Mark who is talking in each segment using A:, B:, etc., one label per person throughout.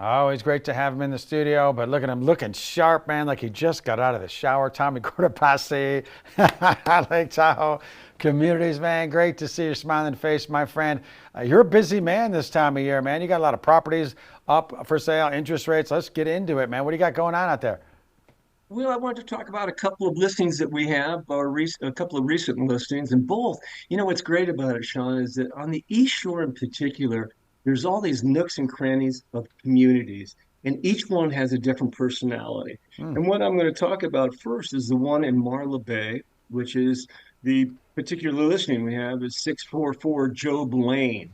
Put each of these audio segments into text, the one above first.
A: Always great to have him in the studio, but look at him looking sharp, man, like he just got out of the shower. Tommy Cortopassi, Lake Tahoe Communities, man. Great to see your smiling face, my friend. You're a busy man this time of year, man. You got a lot of properties up for sale, interest rates. Let's get into it, man. What do you got going on out there?
B: Well, I wanted to talk about a couple of listings that we have, or a couple of recent listings, and both. You know what's great about it, Sean, is that on the East Shore in particular, there's all these nooks and crannies of communities, and each one has a different personality.
A: Hmm.
B: And what I'm going to talk about first is the one in Marla Bay, which is the particular listing we have is 644 Job Lane.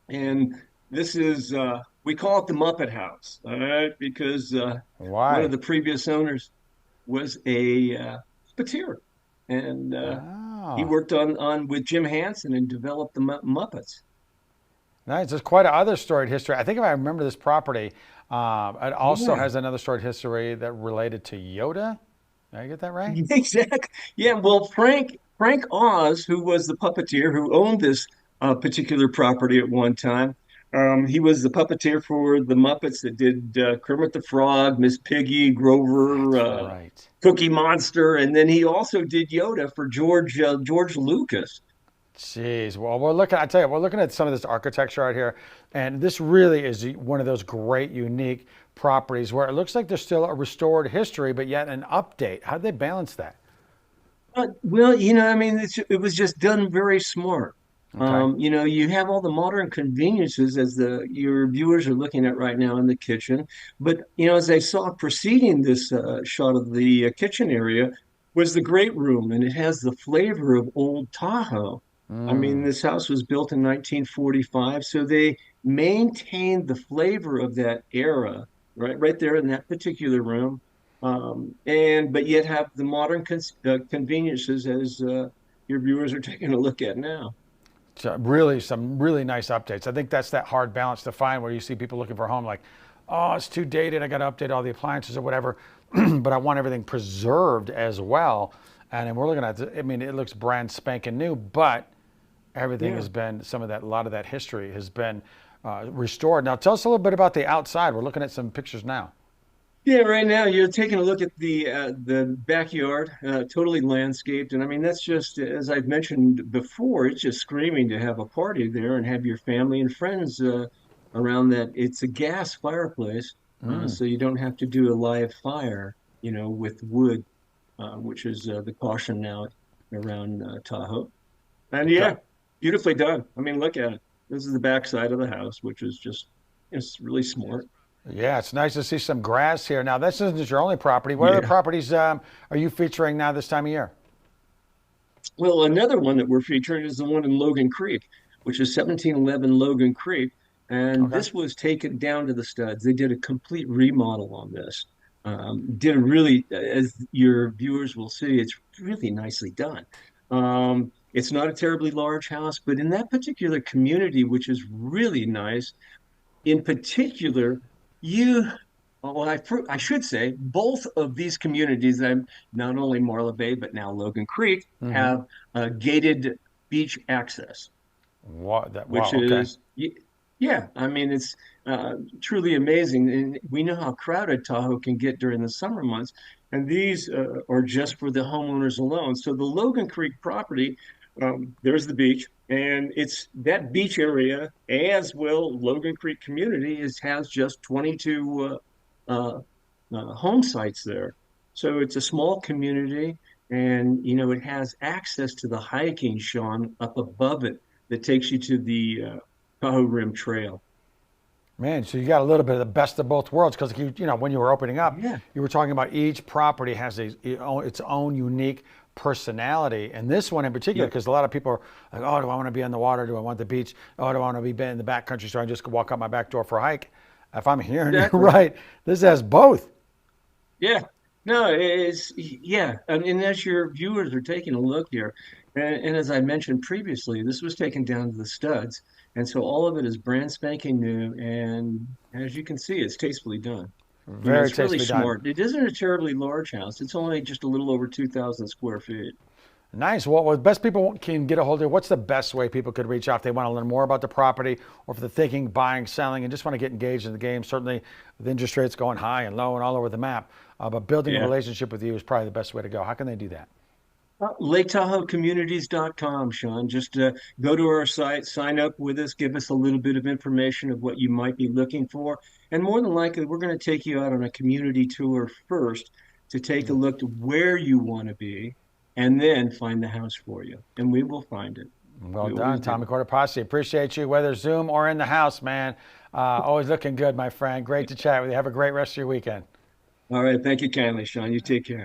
B: And this is we call it the Muppet House, all right, because one of
A: Why?
B: the previous owners was a puppeteer, and he
A: Oh,
B: worked on with Jim Henson and developed the Muppets.
A: nice. There's quite a other storied history. I think if I remember this property, it also
B: Yeah,
A: has another storied history that related to Yoda. Did I get that right?
B: exactly. Yeah, well, Frank Oz, who was the puppeteer who owned this particular property at one time, he was the puppeteer for the Muppets that did Kermit the Frog, Miss Piggy, Grover,
A: That's right.
B: Cookie Monster, and then he also did Yoda for George Lucas.
A: Jeez. Well, we're looking, I tell you, we're looking at some of this architecture out here, and this really is one of those great, unique properties where it looks like there's still a restored history, but yet an update. How did they balance that?
B: Well, I mean, it was just done very smart.
A: Okay.
B: You have all the modern conveniences as your viewers are looking at right now in the kitchen. But, as I saw preceding this shot of the kitchen area was the great room, and it has the flavor of old Tahoe. I mean,
A: Mm.
B: this house was built in 1945, so they maintained the flavor of that era right there in that particular room, and but yet have the modern conveniences as your viewers are taking a look at now.
A: So really, some really nice updates. I think that's that hard balance to find where you see people looking for a home like, oh, it's too dated. I got to update all the appliances or whatever, but I want everything preserved as well. And then we're looking at, I mean, it looks brand spanking new, but everything
B: Yeah.
A: has been, a lot of that history has been restored. Now, tell us a little bit about the outside. We're looking at some pictures now.
B: Yeah, right now you're taking a look at the backyard, totally landscaped, and I mean that's just as I've mentioned before. It's just screaming to have a party there and have your family and friends around that. It's a gas fireplace,
A: Mm.
B: so you don't have to do a live fire, with wood, which is the caution now around Tahoe. And
A: Okay.
B: yeah, beautifully done. I mean, look at it. This is the back side of the house, which is just it's really smart.
A: Yeah, it's nice to see some grass here. Now, this isn't your only property. What other
B: Yeah.
A: properties are you featuring now this time of year?
B: Well, another one that we're featuring is the one in Logan Creek, which is 1711 Logan Creek. And
A: Okay.
B: this was taken down to the studs. They did a complete remodel on this. Did a really, as your viewers will see, it's really nicely done. It's not a terribly large house, but in that particular community, which is really nice, in particular, you, well, I should say, both of these communities, not only Marla Bay, but now Logan Creek,
A: Mm-hmm.
B: have gated beach access,
A: Wow. That,
B: which
A: wow. Okay.
B: is, yeah, I mean, it's truly amazing. And we know how crowded Tahoe can get during the summer months. And these are just for the homeowners alone. So the Logan Creek property, there's the beach, and it's that beach area as well. Logan Creek community has just 22 home sites there, so it's a small community, and it has access to the hiking, Sean, up above it that takes you to the Tahoe Rim Trail.
A: Man, so you got a little bit of the best of both worlds because when you were opening up,
B: Yeah,
A: you were talking about each property has its own unique personality, and this one in particular,
B: yeah,
A: because a lot of people are like, oh, do I want to be on the water? Do I want the beach? Oh, do I want to be in the back country so I just can walk out my back door for a hike? If I'm hearing you
B: exactly.
A: right, this has both.
B: Yeah, no, it's yeah, and as your viewers are taking a look here, and as I mentioned previously, this was taken down to the studs, and so all of it is brand spanking new, and as you can see, it's tastefully done.
A: Very
B: It's really
A: tastefully done.
B: smart. It isn't a terribly large house. It's only just a little over 2,000 square feet.
A: Nice. Well, best people can get a hold of you. What's the best way people could reach out if they want to learn more about the property, or if they're thinking buying, selling, and just want to get engaged in the game? Certainly, with interest rates going high and low and all over the map, but building a
B: Yeah.
A: relationship with you is probably the best way to go. How can they do that?
B: LakeTahoeCommunities.com, Sean. Just go to our site, sign up with us, give us a little bit of information of what you might be looking for. And more than likely, we're going to take you out on a community tour first to take a look to where you want to be and then find the house for you. And we will find it.
A: Well
B: We always
A: done,
B: do.
A: Tommy Cortopassi. Appreciate you, whether Zoom or in the house, man. Always looking good, my friend. Great to chat with you. Have a great rest of your weekend.
B: All right. Thank you kindly, Sean. You take care.